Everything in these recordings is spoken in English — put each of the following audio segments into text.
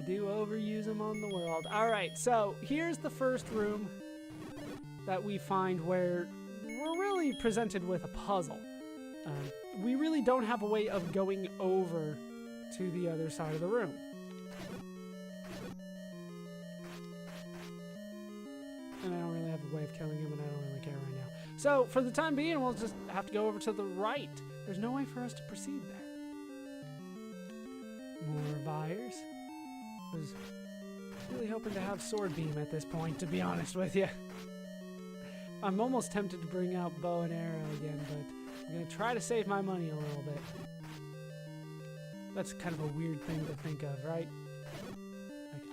I do overuse them on the world. All right, so here's the first room that we find where we're really presented with a puzzle. We really don't have a way of going over to the other side of the room. And I don't really have a way of killing him, and I don't really care right now. So, for the time being, we'll just have to go over to the right. There's no way for us to proceed there. More Vires. Was really hoping to have Sword Beam at this point, to be honest with you. I'm almost tempted to bring out Bow and Arrow again, but I'm going to try to save my money a little bit. That's kind of a weird thing to think of, right?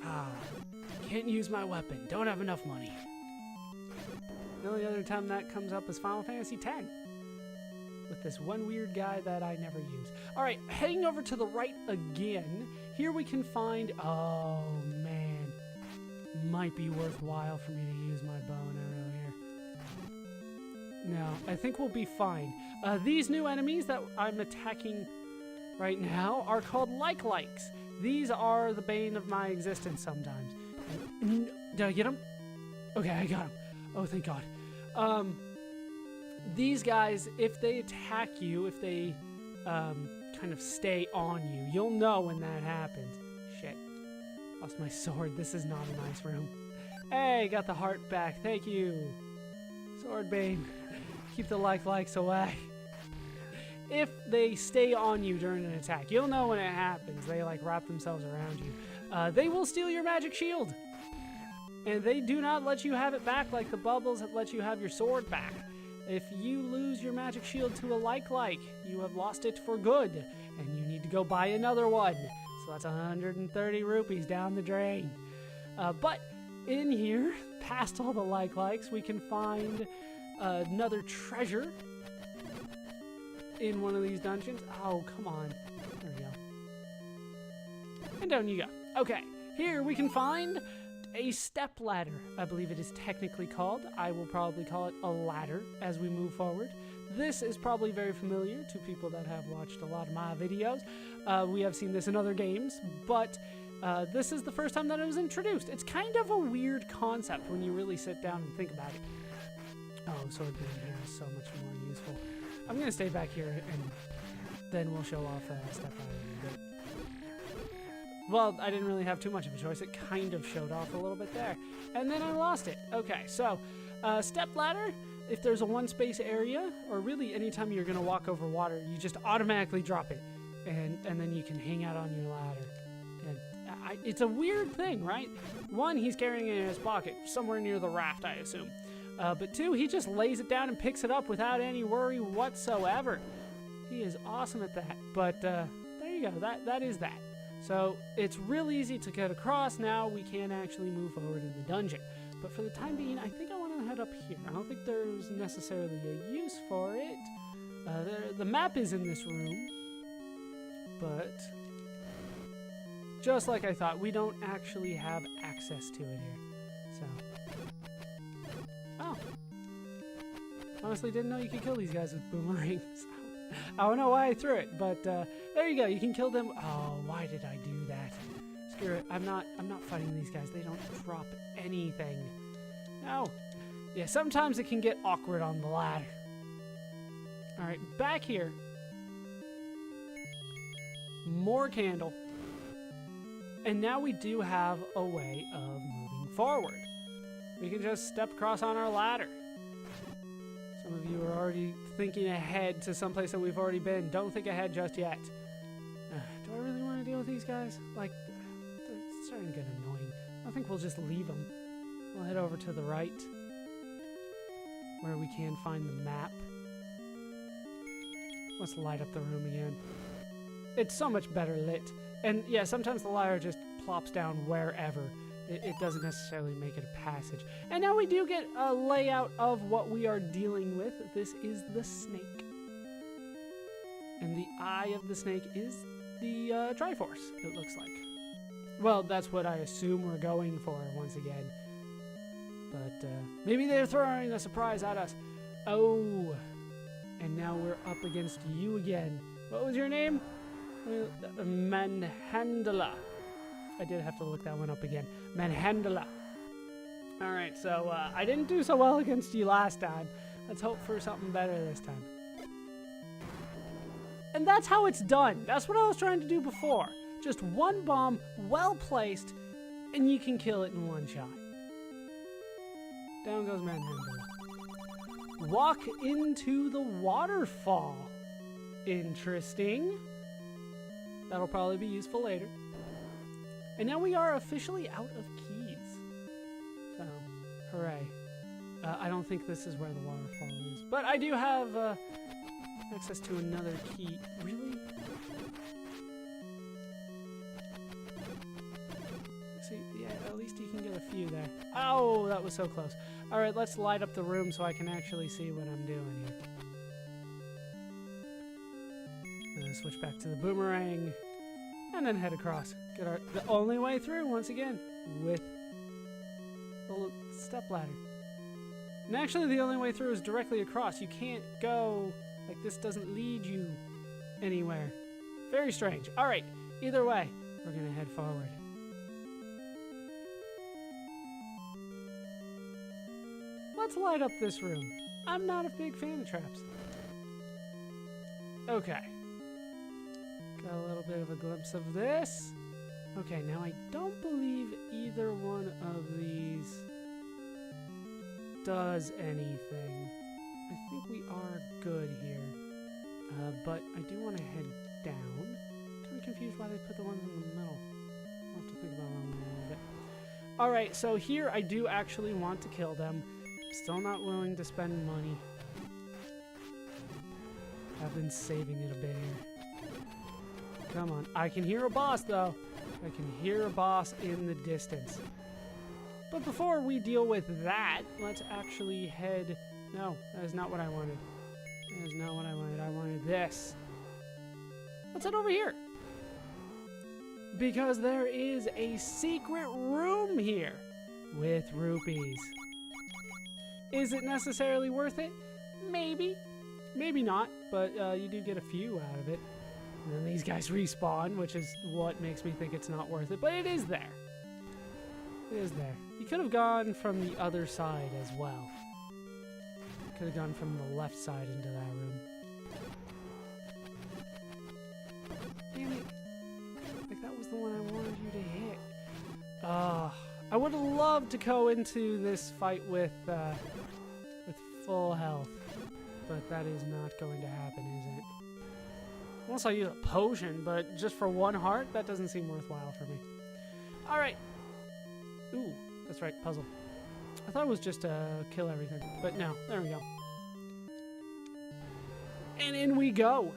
Like, can't use my weapon, don't have enough money. The only other time that comes up is Final Fantasy X. With this one weird guy that I never use. Alright, heading over to the right again. Here we can find... Oh, man. Might be worthwhile for me to use my bow and arrow here. No, I think we'll be fine. These new enemies that I'm attacking right now are called like-likes. These are the bane of my existence sometimes. Did I get him? Okay, I got him. Oh, thank God. These guys, if they attack you, if they kind of stay on you, you'll know when that happens. Shit. Lost my sword. This is not a nice room. Hey, got the heart back. Thank you. Sword Bane. Keep the like-likes away. If they stay on you during an attack, you'll know when it happens. They like wrap themselves around you. They will steal your magic shield. And they do not let you have it back like the bubbles that let you have your sword back. If you lose your magic shield to a like-like, you have lost it for good, and you need to go buy another one. So that's 130 rupees down the drain. But in here, past all the like-likes, we can find another treasure in one of these dungeons. Oh, come on. There we go. And down you go. Okay, here we can find a step ladder, I believe it is technically called. I will probably call it a ladder as we move forward. This is probably very familiar to people that have watched a lot of my videos. We have seen this in other games, but this is the first time that it was introduced. It's kind of a weird concept when you really sit down and think about it. Oh, sword beam here is so much more useful. I'm going to stay back here, and then we'll show off step ladder in a bit. Well, I didn't really have too much of a choice. It kind of showed off a little bit there. And then I lost it. Okay, so step ladder, if there's a one space area, or really anytime you're going to walk over water, you just automatically drop it. And then you can hang out on your ladder. And it's a weird thing, right? One, he's carrying it in his pocket, somewhere near the raft, I assume. But two, he just lays it down and picks it up without any worry whatsoever. He is awesome at that. But there you go. That is that. So it's real easy to get across. Now we can actually move forward in the dungeon. But for the time being, I think I want to head up here. I don't think there's necessarily a use for it. The map is in this room. But just like I thought, we don't actually have access to it here. So. Oh. Honestly, didn't know you could kill these guys with boomerangs. I don't know why I threw it, but there you go. You can kill them. Oh, why did I do that? Screw it. I'm not fighting these guys. They don't drop anything. No. Yeah, sometimes it can get awkward on the ladder. All right, back here. More candle. And now we do have a way of moving forward. We can just step across on our ladder. Some of you are already thinking ahead to someplace that we've already been. Don't think ahead just yet. Do I really want to deal with these guys? Like, they're starting to get annoying. I think we'll just leave them. We'll head over to the right, where we can find the map. Let's light up the room again. It's so much better lit. And yeah, sometimes the ladder just plops down wherever. It doesn't necessarily make it a passage. And now we do get a layout of what we are dealing with. This is the snake. And the eye of the snake is the Triforce, it looks like. Well, that's what I assume we're going for once again. But maybe they're throwing a surprise at us. Oh, and now we're up against you again. What was your name? Manhandla. I did have to look that one up again. Manhandla. Alright, so I didn't do so well against you last time. Let's hope for something better this time. And that's how it's done. That's what I was trying to do before. Just one bomb, well placed, and you can kill it in one shot. Down goes Manhandla. Walk into the waterfall. Interesting. That'll probably be useful later. And now we are officially out of keys. So, hooray. I don't think this is where the waterfall is. But I do have access to another key. Really? See, yeah, at least you can get a few there. Oh, that was so close. Alright, let's light up the room so I can actually see what I'm doing here. I'm gonna switch back to the boomerang. And then head across. Get the only way through, once again, with the step ladder. And actually, the only way through is directly across. You can't go, like, this doesn't lead you anywhere. Very strange. Alright, either way, we're gonna head forward. Let's light up this room. I'm not a big fan of traps. Okay. Got a little bit of a glimpse of this. Okay, now I don't believe either one of these does anything. I think we are good here. But I do want to head down. I'm confused why they put the ones in the middle. I'll have to think about that one a little bit. Alright, so here I do actually want to kill them. Still not willing to spend money. I've been saving it a bit here. Come on. I can hear a boss, though. I can hear a boss in the distance. But before we deal with that, let's actually head... No, that is not what I wanted. That is not what I wanted. I wanted this. Let's head over here. Because there is a secret room here with rupees. Is it necessarily worth it? Maybe. Maybe not, but you do get a few out of it. And then these guys respawn, which is what makes me think it's not worth it. But it is there. It is there. You could have gone from the other side as well. Could have gone from the left side into that room. Damn it. Like, that was the one I wanted you to hit. I would have loved to go into this fight with full health. But that is not going to happen, is it? Unless I use a potion, but just for one heart, that doesn't seem worthwhile for me. Alright. Ooh, that's right, puzzle. I thought it was just kill everything, but no, there we go. And in we go.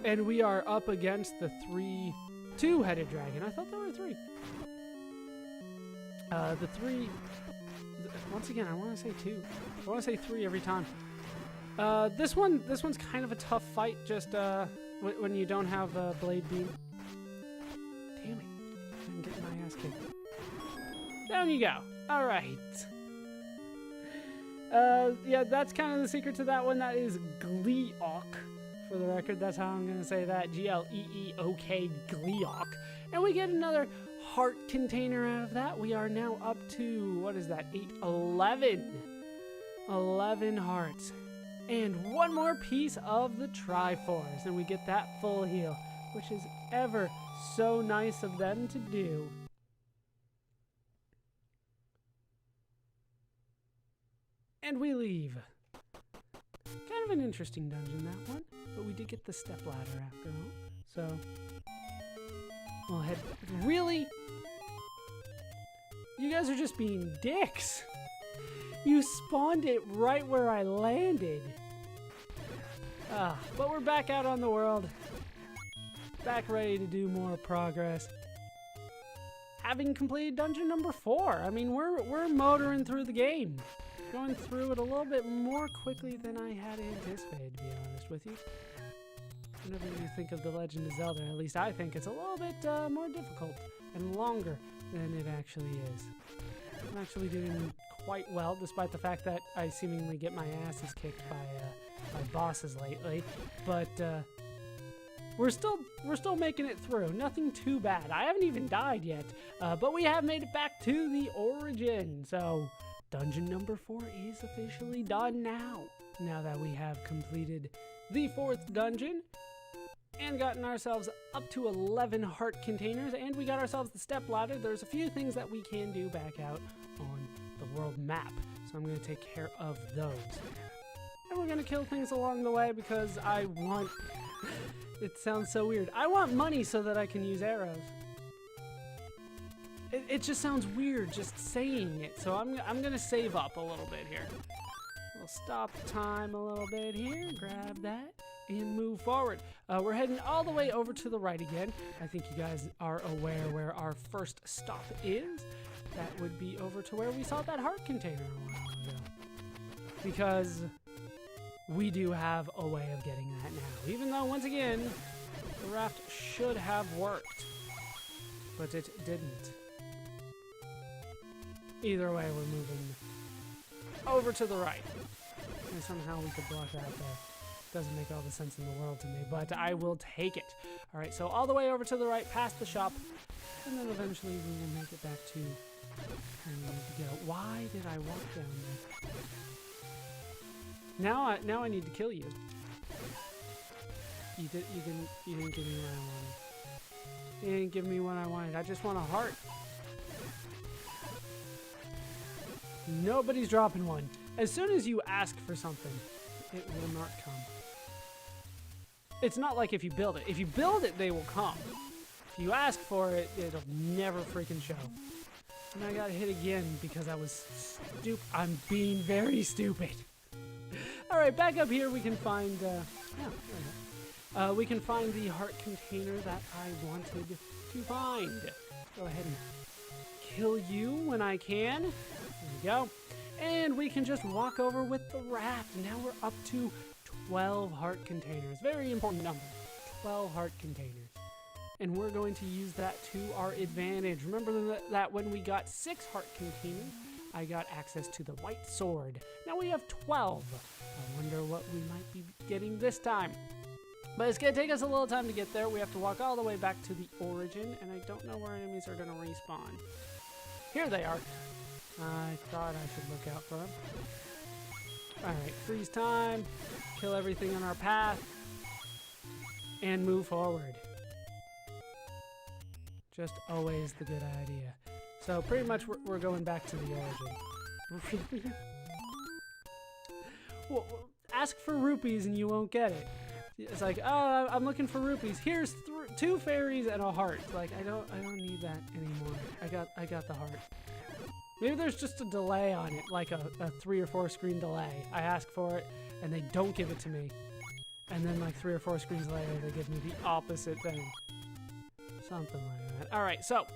And we are up against the two-headed dragon. I thought there were three. Once again, I want to say two. I want to say three every time. This one's kind of a tough fight, just when you don't have a blade beam. Damn it! I'm getting my ass kicked. Down you go. All right. Yeah, that's kind of the secret to that one. That is Gleeok. For the record, that's how I'm gonna say that. Gleeok, Gleeok. And we get another heart container out of that. We are now up to, what is that? 8, 11. 11 hearts. And one more piece of the Triforce. And we get that full heal, which is ever so nice of them to do. And we leave. Kind of an interesting dungeon, that one. But we did get the step ladder after all. So, we'll head... Really? You guys are just being dicks. You spawned it right where I landed. But we're back out on the world. Back ready to do more progress. Having completed dungeon number 4. I mean, we're motoring through the game. Going through it a little bit more quickly than I had anticipated, to be honest with you. Whenever you think of The Legend of Zelda, at least I think it's a little bit more difficult and longer than it actually is. I'm actually doing quite well, despite the fact that I seemingly get my asses kicked by bosses lately. But we're still making it through. Nothing too bad. I haven't even died yet, but we have made it back to the origin. So dungeon number 4 is officially done now. Now that we have completed the 4th dungeon and gotten ourselves up to 11 heart containers, and we got ourselves the step ladder, there's a few things that we can do back out on the world map. So I'm going to take care of those. And we're going to kill things along the way because I want... It sounds so weird. I want money so that I can use arrows. It just sounds weird just saying it. So I'm going to save up a little bit here. We'll stop time a little bit here. Grab that and move forward. We're heading all the way over to the right again. I think you guys are aware where our first stop is. That would be over to where we saw that heart container a while ago. Because we do have a way of getting that now. Even though, once again, the raft should have worked. But it didn't. Either way, we're moving over to the right. And somehow we could block that there. Doesn't make all the sense in the world to me, but I will take it. All right, so all the way over to the right, past the shop, and then eventually we will make it back to where we need to go. Why did I walk down there? Now I need to kill you. You didn't give me what I wanted. You didn't give me what I wanted. I just want a heart. Nobody's dropping one. As soon as you ask for something, it will not come. It's not like if you build it. If you build it, they will come. If you ask for it, it'll never freaking show. And I got hit again because I was stupid. I'm being very stupid. All right, back up here we can find, we can find the heart container that I wanted to find. Go ahead and kill you when I can. There we go. And we can just walk over with the raft. Now we're up to 12 heart containers. Very important number. 12 heart containers. And we're going to use that to our advantage. Remember that when we got 6 heart containers, I got access to the white sword. Now we have 12. I wonder what we might be getting this time. But it's going to take us a little time to get there. We have to walk all the way back to the origin, and I don't know where enemies are going to respawn. Here they are. I thought I should look out for them. Alright, freeze time, kill everything on our path, and move forward. Just always the good idea. So pretty much we're going back to the origin. Well, ask for rupees and you won't get it. It's like, oh, I'm looking for rupees. Here's 2 fairies and a heart. Like, I don't need that anymore. I got the heart. Maybe there's just a delay on it, like a 3 or 4 screen delay. I ask for it, and they don't give it to me. And then like 3 or 4 screens later, they give me the opposite thing. Something like that. All right, so